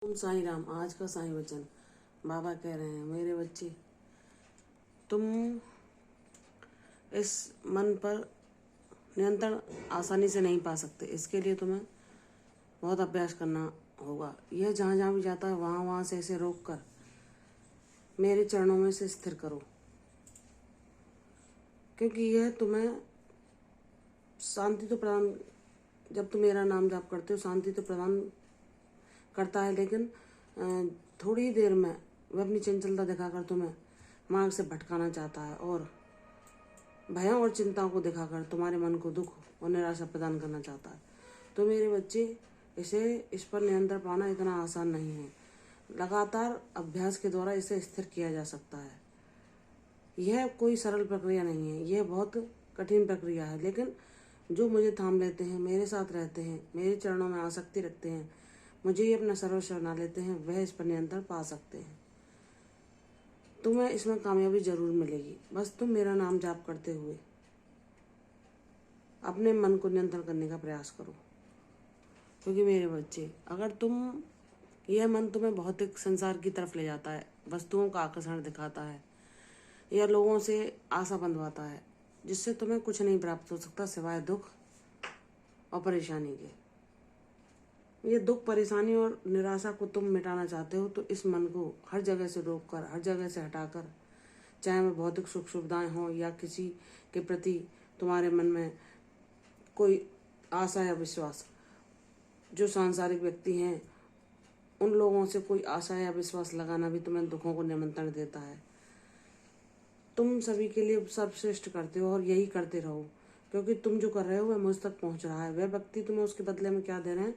ओम साईं राम। आज का साईं वचन बाबा कह रहे हैं, मेरे बच्चे, तुम इस मन पर नियंत्रण आसानी से नहीं पा सकते। इसके लिए तुम्हें बहुत अभ्यास करना होगा। यह जहाँ जहाँ भी जाता है वहाँ वहाँ से इसे रोक कर मेरे चरणों में से स्थिर करो, क्योंकि यह तुम्हें शांति तो प्रदान, जब तुम मेरा नाम जाप करते हो शांति तो प्रदान करता है, लेकिन थोड़ी ही देर में वह अपनी चंचलता दिखाकर तुम्हें मार्ग से भटकाना चाहता है और भयों और चिंताओं को दिखाकर तुम्हारे मन को दुख और निराशा प्रदान करना चाहता है। तो मेरे बच्चे, इस पर नियंत्रण पाना इतना आसान नहीं है। लगातार अभ्यास के द्वारा इसे स्थिर किया जा सकता है। यह कोई सरल प्रक्रिया नहीं है, यह बहुत कठिन प्रक्रिया है, लेकिन जो मुझे थाम लेते हैं, मेरे साथ रहते हैं, मेरे चरणों में आसक्ति रखते हैं, मुझे ही अपना सर्वस्व बना लेते हैं, वह इस पर नियंत्रण पा सकते हैं। तुम्हें इसमें कामयाबी जरूर मिलेगी। बस तुम मेरा नाम जाप करते हुए अपने मन को नियंत्रण करने का प्रयास करो, क्योंकि मेरे बच्चे, अगर यह मन तुम्हें भौतिक संसार की तरफ ले जाता है, वस्तुओं का आकर्षण दिखाता है या लोगों से आशा बंधवाता है, जिससे तुम्हें कुछ नहीं प्राप्त हो सकता सिवाय दुख और परेशानी के। ये दुख, परेशानी और निराशा को तुम मिटाना चाहते हो, तो इस मन को हर जगह से रोककर, हर जगह से हटाकर, चाहे वह भौतिक सुख सुविधाएं हो या किसी के प्रति तुम्हारे मन में कोई आशा या विश्वास, जो सांसारिक व्यक्ति हैं उन लोगों से कोई आशा या विश्वास लगाना भी तुम्हें दुखों को निमंत्रण देता है। तुम सभी के लिए सर्वश्रेष्ठ करते हो और यही करते रहो, क्योंकि तुम जो कर रहे हो वह मुझ तक पहुंच रहा है। वह व्यक्ति तुम्हें उसके बदले में क्या दे रहे हैं,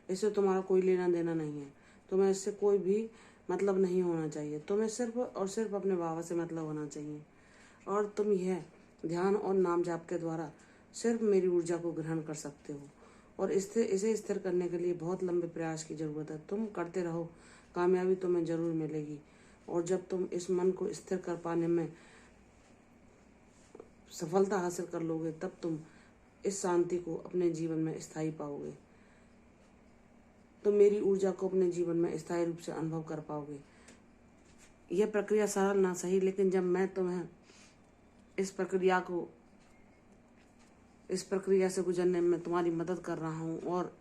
इससे तुम्हारा कोई लेना देना नहीं है। तुम्हें इससे कोई भी मतलब नहीं होना चाहिए। तुम्हें सिर्फ और सिर्फ अपने बाबा से मतलब होना चाहिए, और तुम यह ध्यान और नाम जाप के द्वारा सिर्फ मेरी ऊर्जा को ग्रहण कर सकते हो। और इसे स्थिर करने के लिए बहुत लंबे प्रयास की जरूरत है। तुम करते रहो, कामयाबी तुम्हें जरूर मिलेगी। और जब तुम इस मन को स्थिर कर पाने में सफलता हासिल कर लोगे, तब तुम इस शांति को अपने जीवन में स्थायी पाओगे। तुम मेरी ऊर्जा को अपने जीवन में स्थायी रूप से अनुभव कर पाओगे। यह प्रक्रिया सरल ना सही, लेकिन जब मैं तुम्हें इस प्रक्रिया से गुजरने में तुम्हारी मदद कर रहा हूँ और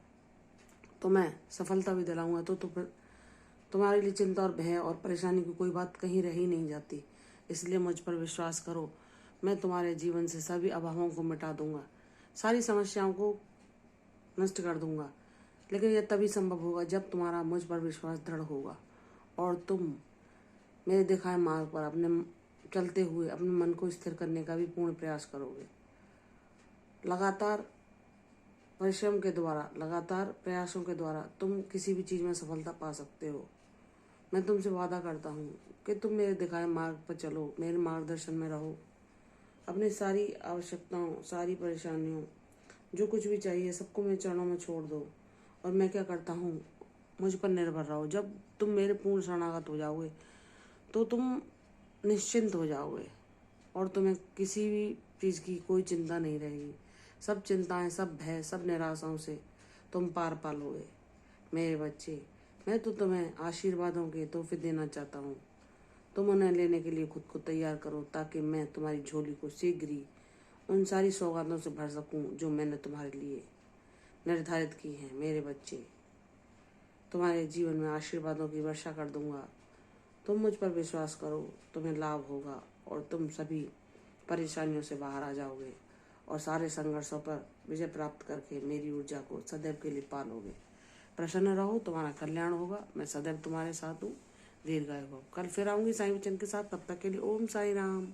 तुम्हें सफलता भी दिलाऊंगा, तो फिर तुम्हारे लिए चिंता और भय और परेशानी की कोई बात कहीं रह ही नहीं जाती। इसलिए मुझ पर विश्वास करो, मैं तुम्हारे जीवन से सभी अभावों को मिटा दूंगा, सारी समस्याओं को नष्ट कर दूंगा। लेकिन यह तभी संभव होगा जब तुम्हारा मुझ पर विश्वास दृढ़ होगा और तुम मेरे दिखाए मार्ग पर अपने चलते हुए अपने मन को स्थिर करने का भी पूर्ण प्रयास करोगे। लगातार परिश्रम के द्वारा, लगातार प्रयासों के द्वारा तुम किसी भी चीज़ में सफलता पा सकते हो। मैं तुमसे वादा करता हूँ कि तुम मेरे दिखाए मार्ग पर चलो, मेरे मार्गदर्शन में रहो। अपनी सारी आवश्यकताओं, सारी परेशानियों, जो कुछ भी चाहिए, सबको मेरे चरणों में छोड़ दो। और मैं क्या करता हूँ, मुझ पर निर्भर रहो। जब तुम मेरे पूर्ण शरणागत हो जाओगे, तो तुम निश्चिंत हो जाओगे और तुम्हें किसी भी चीज़ की कोई चिंता नहीं रहेगी। सब चिंताएं, सब भय, सब निराशाओं से तुम पार पा लोगे। मेरे बच्चे, मैं तो तुम्हें आशीर्वादों के तोहफे देना चाहता हूँ। तुम उन्हें लेने के लिए खुद को तैयार करो, ताकि मैं तुम्हारी झोली को शीघ्र ही उन सारी सौगातों से भर सकूं जो मैंने तुम्हारे लिए निर्धारित की हैं। मेरे बच्चे, तुम्हारे जीवन में आशीर्वादों की वर्षा कर दूंगा। तुम मुझ पर विश्वास करो, तुम्हें लाभ होगा और तुम सभी परेशानियों से बाहर आ जाओगे और सारे संघर्षों पर विजय प्राप्त करके मेरी ऊर्जा को सदैव के लिए पालोगे। प्रसन्न रहो, तुम्हारा कल्याण होगा। मैं सदैव तुम्हारे साथ हूँ। दीर्घायु भव। कल फिर आऊंगी साईं वचन के साथ। तब तक के लिए ओम साई राम।